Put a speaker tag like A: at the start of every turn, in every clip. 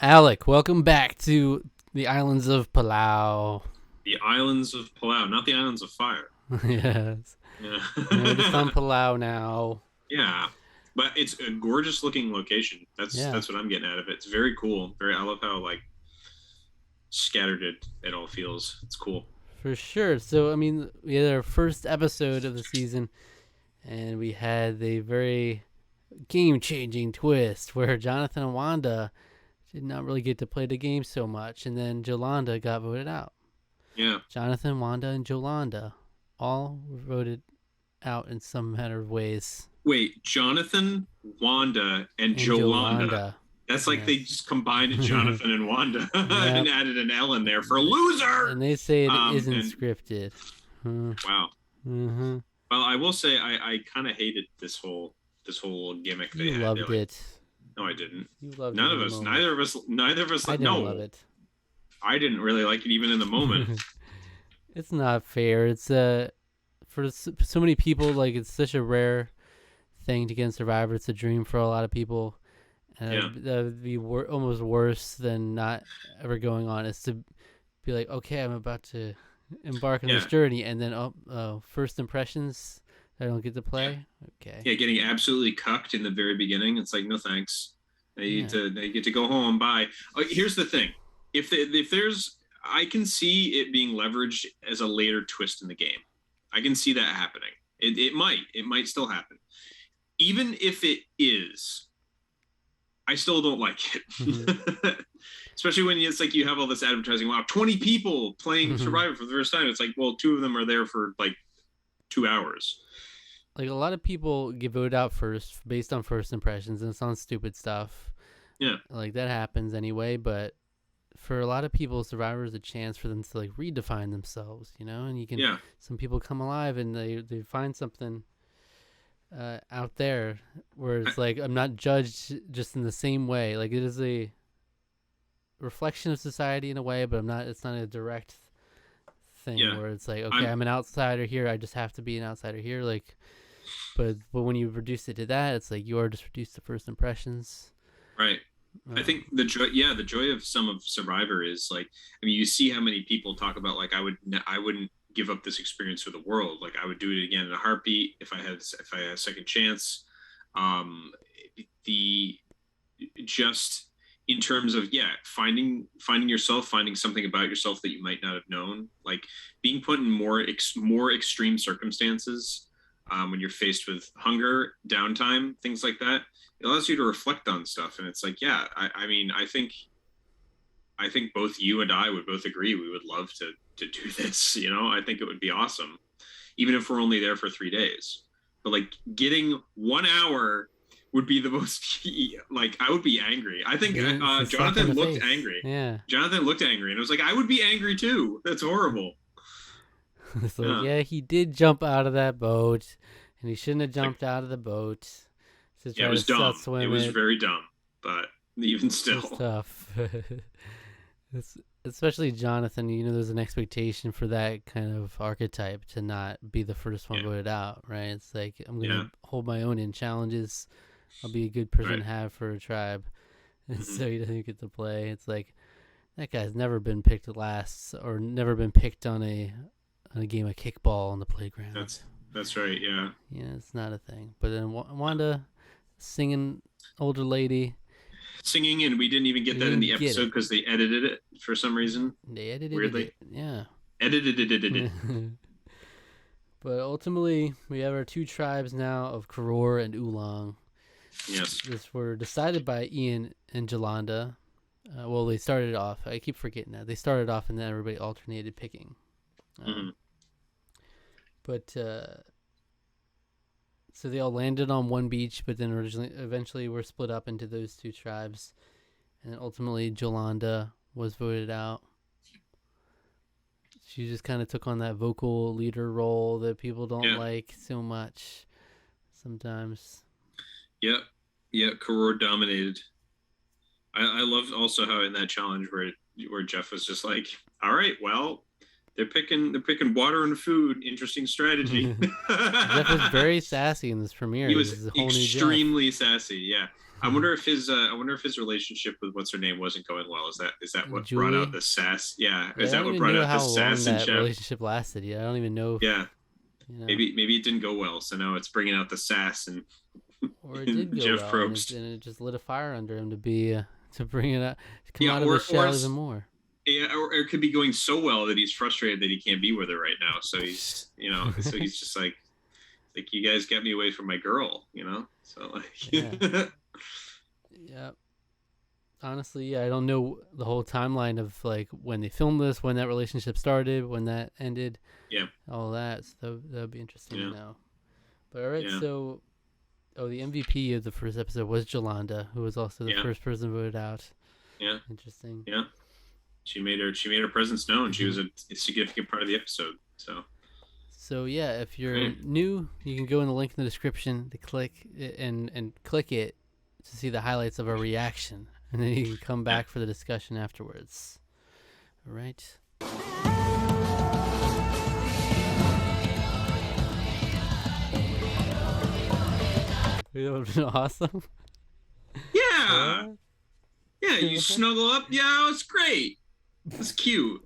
A: Alec, welcome back to the islands of Palau.
B: The islands of Palau, not the islands of fire.
A: Yes.
B: Yeah.
A: We're just on Palau now.
B: Yeah. But it's a gorgeous looking location. That's
A: Yeah,
B: that's what I'm getting out of it. It's very cool. Very I love how like scattered it all feels. It's cool.
A: for sure. So, we had our first episode of the season, and we had a very game changing twist where Jonathan and Wanda did not really get to play the game so much, and then Jolanda got voted out.
B: Yeah.
A: Jonathan, Wanda, and Jolanda all voted out in some matter of ways.
B: Wait, Jonathan, Wanda, and
A: And
B: Jolanda.
A: Jolanda.
B: That's like they
A: Yes.
B: just combined Jonathan and Wanda
A: Yep.
B: and added an L in there for loser.
A: And they say it isn't
B: And
A: scripted.
B: wow.
A: Mm-hmm.
B: Well, I will say I kind of hated this whole gimmick they
A: You
B: had.
A: loved
B: Like,
A: it.
B: no, I didn't.
A: You loved it
B: None
A: in
B: of
A: the
B: us,
A: moment.
B: neither of us.
A: I didn't love
B: No,
A: it.
B: I didn't really like it even in the moment.
A: It's not fair. It's for so many people, like it's such a rare thing to get in Survivor. It's a dream for a lot of people.
B: Yeah,
A: That would be almost worse than not ever going on. Is to be like, okay, I'm about to embark on
B: yeah,
A: this journey, and then first impressions I don't get to
B: yeah,
A: play. Okay,
B: yeah. Getting absolutely cucked in the very beginning. It's like, no thanks.
A: yeah.
B: They get to go home. Bye. Here's the thing: if there's, I can see it being leveraged as a later twist in the game. I can see that happening. It might still happen. Even if it is, I still don't like
A: Mm-hmm.
B: it. Especially when it's like you have all this advertising. Wow, 20 people playing
A: Mm-hmm.
B: Survivor for the first time. It's like, well, two of them are there for like 2 hours.
A: Like a lot of people get voted out first based on first impressions, and it's on stupid stuff.
B: Yeah,
A: Like that happens anyway, but for a lot of people, Survivor is a chance for them to like redefine themselves, and you can.
B: yeah,
A: Some people come alive and they find something out there where
B: I,
A: it's like I'm not judged just in the same way. Like it is a reflection of society in a way, but I'm not. It's not a direct thing
B: yeah.
A: where it's like, okay,
B: I'm
A: I'm an outsider here. I just have to be an outsider here. Like, but when you reduce it to that, it's like you are just reduced to first impressions.
B: right. I
A: Um,
B: think the joy of some of Survivor is like, I mean, you see how many people talk about like, I wouldn't give up this experience for the world. Like, I would do it again in a heartbeat if I had a second chance. Um, the just in terms of finding yourself, finding something about yourself that you might not have known, like being put in more extreme circumstances, when you're faced with hunger, downtime, things like that. It allows you to reflect on stuff, and it's like, yeah, I mean, I think both you and I would both agree we would love to do this. I think it would be awesome, even if we're only there for 3 days. But like getting 1 hour would be the most like I would be angry. I think
A: it's a slap in
B: Jonathan
A: the
B: looked
A: face.
B: angry.
A: Yeah.
B: Jonathan looked angry, and it was like I would be angry too. That's horrible.
A: It's like,
B: Yeah,
A: yeah, he did jump out of that boat, and he shouldn't have
B: it's like
A: jumped out of the boat to
B: yeah, it
A: try
B: was
A: to
B: dumb. It
A: swim
B: was
A: it.
B: very dumb, but even
A: It's
B: still,
A: tough. It's especially Jonathan. There's an expectation for that kind of archetype to not be the first one
B: yeah,
A: voted out, right? It's like I'm
B: yeah,
A: gonna hold my own in challenges. I'll be a good person
B: right.
A: to have for a tribe, and
B: Hmm.
A: so he doesn't get to play. It's like that guy's never been picked last or never been picked on a game of kickball on the playground.
B: That's right. Yeah,
A: Yeah, it's not a thing. But then Wanda singing older lady,
B: singing, and we didn't even get
A: we
B: that in the
A: didn't get
B: episode
A: it.
B: because they edited it for some reason.
A: They edited
B: Weirdly,
A: it. Yeah.
B: edited it.
A: But ultimately, we have our two tribes now of Karor and Oolong.
B: Yes.
A: This were decided by Ian and Jolanda. Well, they started off. I keep forgetting that. They started off and then everybody alternated picking.
B: Hmm.
A: Um, but so they all landed on one beach, but then eventually were split up into those two tribes. And then ultimately, Jolanda was voted out. She just kind of took on that vocal leader role that people don't
B: Yeah.
A: like so much sometimes.
B: Yep. Yeah. Karor dominated. I loved also how in that challenge where Jeff was just like, "All right, well, They're picking water and food. Interesting strategy.
A: Jeff was very sassy in this premiere.
B: He
A: This
B: was
A: is a whole
B: extremely sassy. Yeah. I wonder if his relationship with what's her name wasn't going well. Is that what
A: Julie?
B: brought out the sass? Yeah.
A: Yeah,
B: Is that what brought out the sass and Jeff?
A: Relationship lasted. Yeah, I don't even know.
B: Yeah.
A: You know.
B: Maybe it didn't go well. So now it's bringing out the sass and
A: or it did go
B: Jeff
A: well,
B: Probst.
A: and it just lit a fire under him to bring it out, to come out of the shell even more.
B: Yeah, or it could be going so well that he's frustrated that he can't be with her right now. So he's just like you guys got me away from my girl, So like,
A: yeah. Honestly, yeah, I don't know the whole timeline of like when they filmed this, when that relationship started, when that ended.
B: Yeah.
A: All that. So that'd be interesting to know. But all right,
B: Yeah.
A: so the MVP of the first episode was Jolanda, who was also the first person voted out.
B: Yeah.
A: Interesting.
B: Yeah. She made her presence known. She was a significant part of the episode.
A: So yeah, if you're new, you can go in the link in the description to click and click it to see the highlights of our reaction, and then you can come back for the discussion afterwards. All right. That would have been awesome.
B: Yeah. Yeah, you snuggle up. Yeah, it's great. It's cute.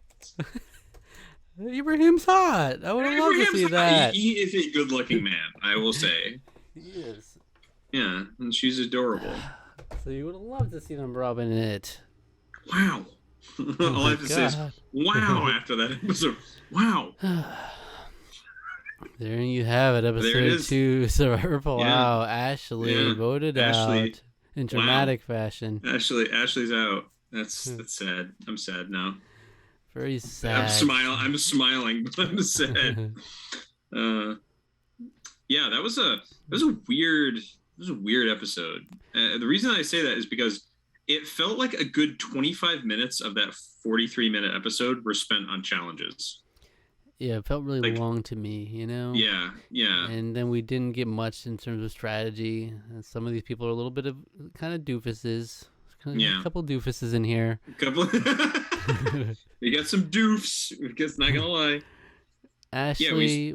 A: Ibrahim's hot. I would have loved to see that.
B: He is a good-looking man, I will say.
A: He is.
B: Yeah, and she's adorable.
A: So you would have loved to see them rubbing it.
B: Wow. All I have to say is, wow, after that episode. Wow.
A: There you have it, episode 2, Survivor Palau.
B: Yeah.
A: Ashley voted out in dramatic fashion.
B: Ashley's out. That's sad. I'm sad now.
A: Very sad.
B: I'm smiling, but I'm sad. Yeah, that was a weird episode. The reason I say that is because it felt like a good 25 minutes of that 43-minute episode were spent on challenges.
A: Yeah, it felt really long to me,
B: Yeah.
A: And then we didn't get much in terms of strategy. And some of these people are a little bit of kind of doofuses. A couple doofuses in here.
B: You got some doofs. Just not gonna lie.
A: Ashley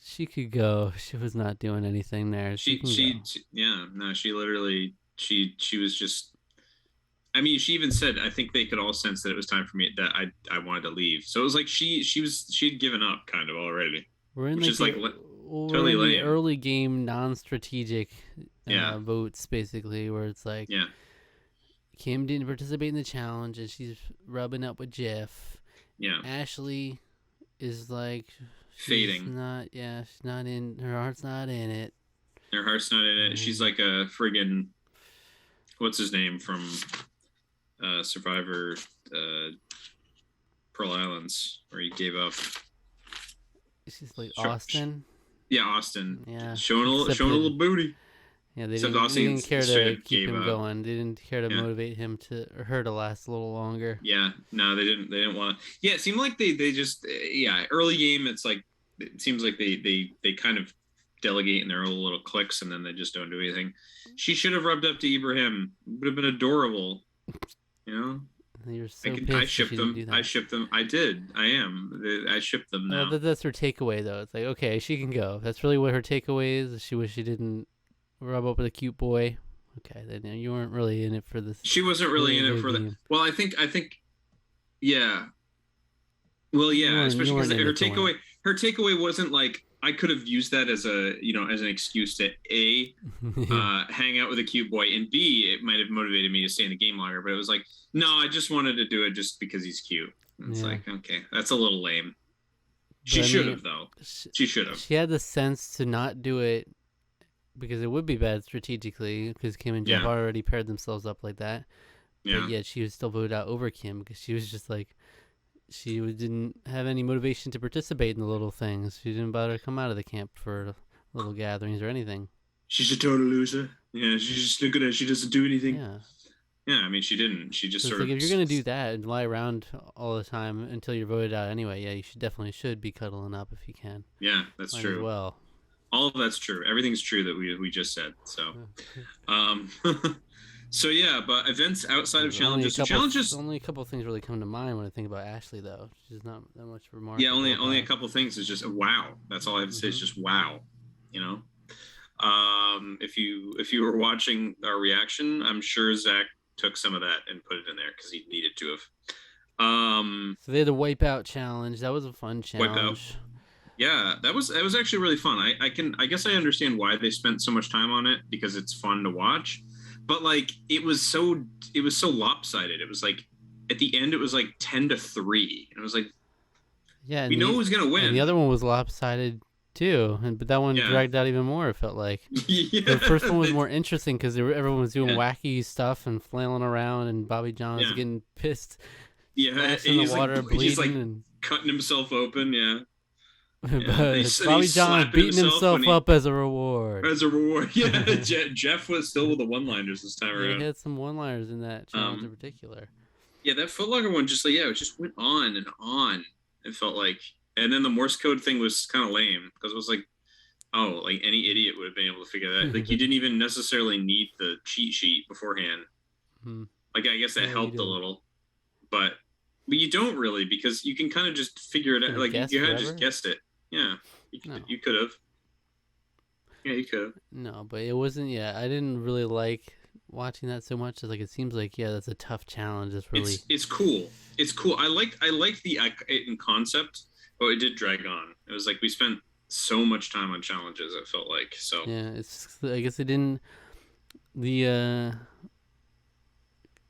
A: she could go. She was not doing anything there. She
B: literally was just. I mean, she even said, I think they could all sense that it was time for me, that I wanted to leave. So it was like she'd given up kind of already.
A: We're in
B: totally lame.
A: Early game non-strategic votes, basically, where it's like Kim didn't participate in the challenge and she's rubbing up with Jeff.
B: Yeah.
A: Ashley is like
B: fading.
A: She's not in, her heart's not in it.
B: Her heart's not in it. She's like a friggin', what's his name from Survivor Pearl Islands, where he gave up.
A: She's like Austin.
B: Yeah, Austin.
A: Yeah.
B: Showing a little booty.
A: Yeah, they didn't care to keep him going. They didn't care to motivate him or her to last a little longer.
B: Yeah, no, they didn't want to. Yeah, it seemed like they just early game. It's like it seems like they kind of delegate in their own little cliques, and then they just don't do anything. She should have rubbed up to Ibrahim. It would have been adorable.
A: You're so
B: I shipped them. I shipped them. I did. I am. I shipped them now.
A: That's her takeaway, though. It's like, okay, she can go. That's really what her takeaway is. She wish she didn't rub up with a cute boy. Okay, then you weren't really in it for this.
B: She wasn't really in it for the. Well, I think. Yeah. Well, yeah, especially because her takeaway wasn't like, I could have used that as as an excuse to hang out with a cute boy, and B, it might have motivated me to stay in the game longer. But it was like, no, I just wanted to do it just because he's cute. And it's like, okay, that's a little lame. She should have though. She should have.
A: She had the sense to not do it because it would be bad strategically, because Kim and Jeff already paired themselves up like that.
B: Yeah.
A: But yet she was still voted out over Kim because she was just like, she didn't have any motivation to participate in the little things. She didn't bother to come out of the camp for little gatherings or anything.
B: She's a total loser. Yeah, she's just looking at. She doesn't do anything.
A: Yeah.
B: Yeah, I mean, she didn't. She just sort of.
A: If you're gonna do that and lie around all the time until you're voted out anyway, you should be cuddling up if you can.
B: Yeah, that's true.
A: Well,
B: all of that's true. Everything's true that we just said. So, So yeah, but events outside of
A: There's only a
B: challenges. So
A: couple.
B: challenges,
A: Only a couple things really come to mind when I think about Ashley, though. She's not that much
B: yeah,
A: remarkable
B: only a
A: about.
B: couple things is just wow. That's all I have to say is
A: Mm-hmm.
B: just wow. You know, if you were watching our reaction, I'm sure Zach took some of that and put it in there because he needed to have.
A: So they had the wipeout challenge. That was a fun
B: Wipeout.
A: challenge.
B: Yeah, that was actually really fun. I guess I understand why they spent so much time on it because it's fun to watch. But like it was so lopsided. It was like at the end it was like 10-3. And it was like
A: Yeah,
B: we know who's gonna
A: and the
B: win.
A: other one was lopsided too, but that one
B: Yeah.
A: dragged out even more. It felt like
B: Yeah.
A: the first one was more interesting because everyone was doing
B: Yeah.
A: wacky stuff and flailing around, and Bobby John was
B: Yeah.
A: getting pissed,
B: Yeah.
A: splashed in the water,
B: He's like
A: bleeding, and
B: cutting himself open, yeah. Yeah. And
A: but
B: and
A: Bobby
B: he's
A: John
B: slapping
A: beating
B: himself when
A: himself
B: he
A: up as a reward.
B: as a reward. Yeah. Jeff was still with the one-liners this time
A: Yeah, he
B: around.
A: had some one-liners in that challenge in particular.
B: Yeah, that Footlocker one just like it just went on and on. It felt like, and then the Morse code thing was kind of lame because it was like, oh, like any idiot would have been able to figure that. Like you didn't even necessarily need the cheat sheet beforehand.
A: Hmm.
B: Like I guess that
A: No,
B: helped a little, but you don't really because you can kind of just figure it out.
A: Gonna
B: Like
A: guess
B: you had
A: forever?
B: just guessed it. Yeah,
A: No.
B: you could have. Yeah, you could have.
A: No, but it wasn't. Yeah, I didn't really like watching that so much. Like it seems like that's a tough challenge. It's really
B: It's cool. It's cool. I liked the in concept, but it did drag on. It was like we spent so much time on challenges. It felt like so.
A: yeah. It's I guess they didn't the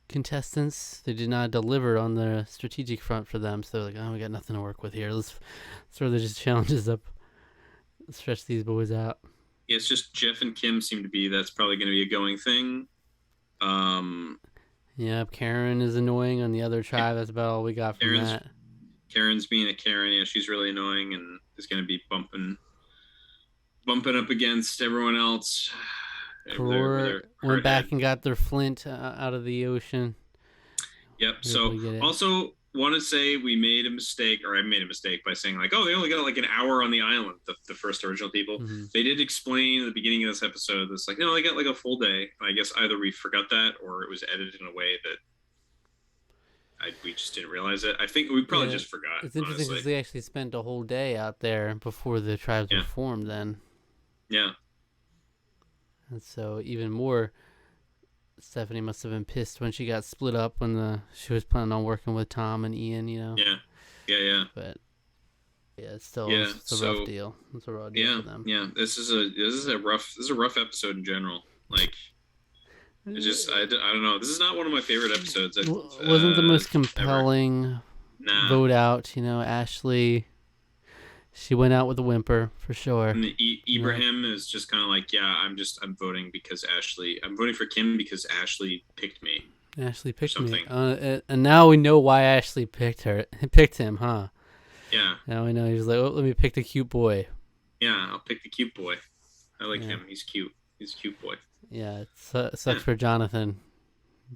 A: contestants they did not deliver on the strategic front for them. So they're like, oh, we got nothing to work with here. Let's throw the just challenges up, stretch these boys out.
B: Yeah, it's just Jeff and Kim seem to be. That's probably going to be a going thing.
A: Yeah, Karen is annoying on the other tribe. That's about all we got from that.
B: Karen's being a Karen. Yeah, she's really annoying and is going to be bumping up against everyone else.
A: Karor went back and got their flint out of the ocean.
B: Yep. So also want to say we made a mistake, or I made a mistake by saying like, oh, they only got like an hour on the island. The first original people, they did explain at the beginning of this episode. That's like, no, they got like a full day. I guess either we forgot that or it was edited in a way that we just didn't realize it. I think we probably just forgot.
A: It's interesting because they actually spent a whole day out there before the tribes were formed. Then.
B: Yeah.
A: And so even more, Stephanie must have been pissed when she got split up when she was planning on working with Tom and Ian, you know.
B: Yeah.
A: But yeah, it's still it's a rough deal. It's a raw deal for them.
B: Yeah. This is a rough episode in general. Like it's just I don't know. This is not one of my favorite episodes.
A: Wasn't the most compelling vote out, you know, Ashley. She went out with a whimper for sure.
B: And Ibrahim is just kind of like, yeah, I'm voting because Ashley. I'm voting for Kim because Ashley picked me.
A: Ashley picked me, and now we know why Ashley picked him, huh?
B: Yeah.
A: Now we know. He's like, oh, let me pick the cute boy.
B: Yeah, I'll pick the cute boy. I like him. He's cute. He's a cute boy.
A: Yeah, it sucks for Jonathan.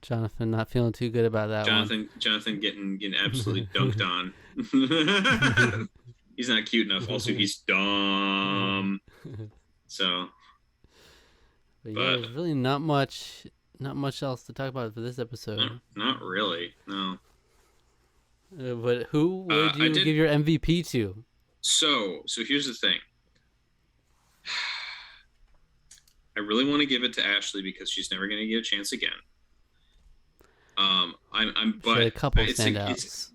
A: Jonathan not feeling too good about that one.
B: Jonathan getting absolutely dunked on. He's not cute enough. Also, he's dumb. So,
A: but yeah, there's really not much else to talk about for this episode.
B: Not really, no.
A: But who would you give your MVP to? So
B: here's the thing. I really want to give it to Ashley because she's never going to get a chance again. But
A: a couple standouts.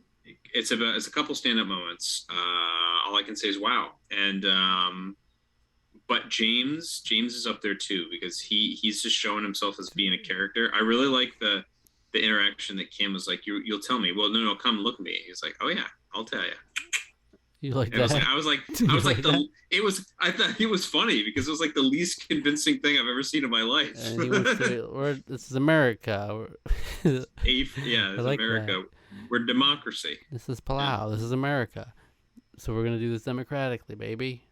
B: It's a couple stand-up moments. All I can say is wow. And but James is up there too because he's just showing himself as being a character. I really like the interaction that Kim was like, you'll tell me. Well, no, come look at me. He's like, oh yeah, I'll tell you.
A: You like that?
B: I thought it was funny because it was like the least convincing thing I've ever seen in my life.
A: And he wants this is America.
B: This is like America. That. We're democracy.
A: This is Palau. This is America. So we're gonna do this democratically, baby.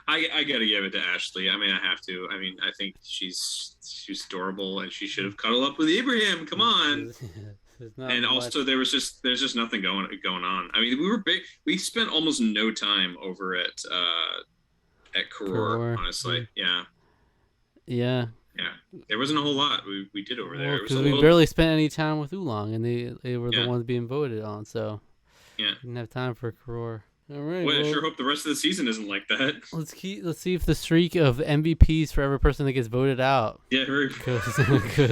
B: I gotta give it to Ashley. I mean, I have to. I mean, I think she's adorable, and she should have cuddled up with Ibrahim. Come on. And also, there's just nothing going on. I mean, we spent almost no time over at Karor, honestly. Yeah.
A: Yeah.
B: Yeah, there wasn't a whole lot we did over there.
A: Well,
B: It was
A: because
B: a
A: we
B: little.
A: barely spent any time with Oolong, and they were the
B: Yeah,
A: ones being voted on, so
B: yeah.
A: we didn't have time for Karor. All right,
B: Well, I sure
A: well,
B: hope the rest of the season isn't like that.
A: let's see if the streak of MVPs for every person that gets voted out.
B: Yeah, very.
A: Cause,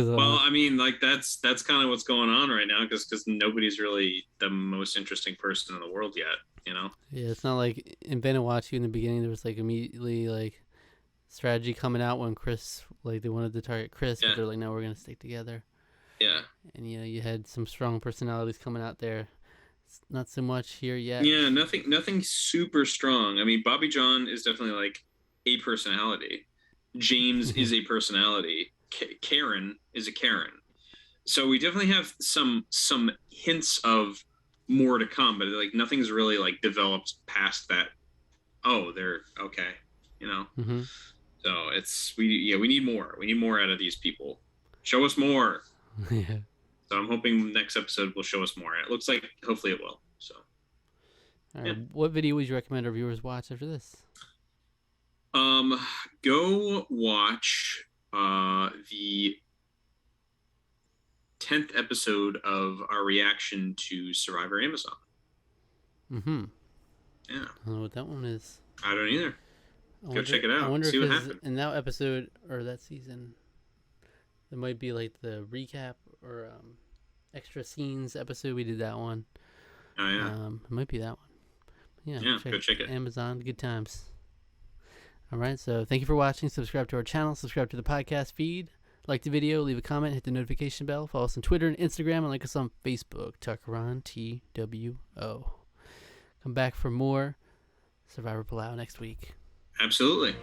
B: Well, I mean, like that's kind of what's going on right now, because nobody's really the most interesting person in the world yet. You know.
A: yeah, it's not like in Vanuatu in the beginning there was like immediately like strategy coming out when Chris, like they wanted to target Chris,
B: Yeah.
A: but they're like, no, we're gonna stick together.
B: Yeah.
A: And you had some strong personalities coming out there. It's not so much here yet.
B: Yeah, nothing super strong. I mean, Bobby John is definitely like a personality. James is a personality. Karen is a Karen. So we definitely have some hints of more to come, but like nothing's really like developed past that. Oh, they're okay, you know.
A: Mm-hmm.
B: So we need more. We need more out of these people. Show us more.
A: Yeah.
B: So I'm hoping next episode will show us more. It looks like hopefully it will. So.
A: All right. What video would you recommend our viewers watch after this?
B: Go watch the 10th episode of our reaction to Survivor Amazon.
A: Mm-hmm.
B: Yeah.
A: I don't know what that one is.
B: I don't either. Go check it out.
A: I wonder
B: See
A: if
B: what happened.
A: in that episode or that season, there might be like the recap or extra scenes episode. We did that one.
B: Oh yeah.
A: It might be that one. Yeah.
B: Go check it.
A: Amazon. Good times. All right. So thank you for watching. Subscribe to our channel. Subscribe to the podcast feed. Like the video. Leave a comment. Hit the notification bell. Follow us on Twitter and Instagram, and like us on Facebook. Tarqaron TWO. Come back for more Survivor Palau next week.
B: Absolutely.